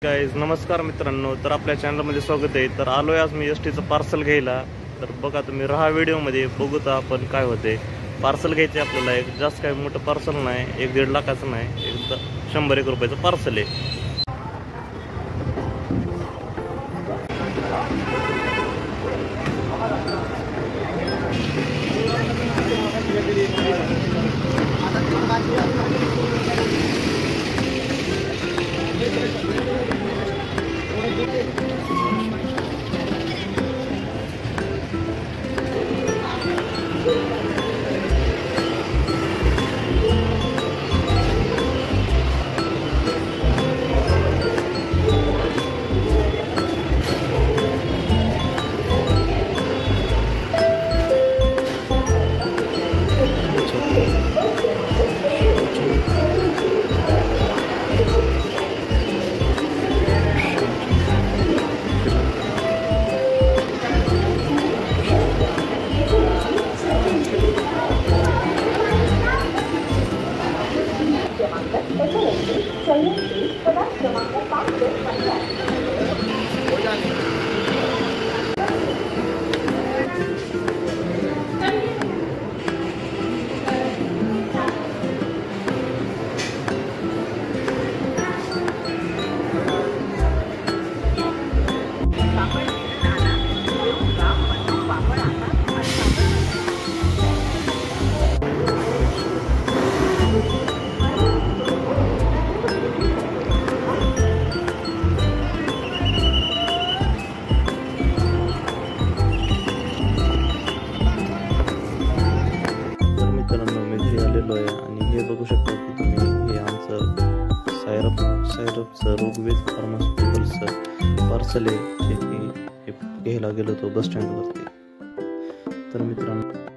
Guys नमस्कार मित्रांनो, तर आपल्या चॅनलमध्ये स्वागत आहे। तर आलोय आज मी एसटीचं पार्सल घ्यायला। तर बघा तुम्ही राहा व्हिडिओमध्ये, बघूत आपण काय होते। पार्सल घ्यायचे आपल्याला, एक जास्त काही मोठं पार्सल नाही, 1-1.5 लाखाचं नाही, एक 100-1 रुपयाचं पार्सल आहे। आणि हे बघू शकता की तुम्ही, हे आमचं सायरपचं रोगवेज फार्मास्युटिकल्सचं पार्सल आहे, जे की घ्यायला गेलो होतो बस स्टँडवरती। तर मित्रांनो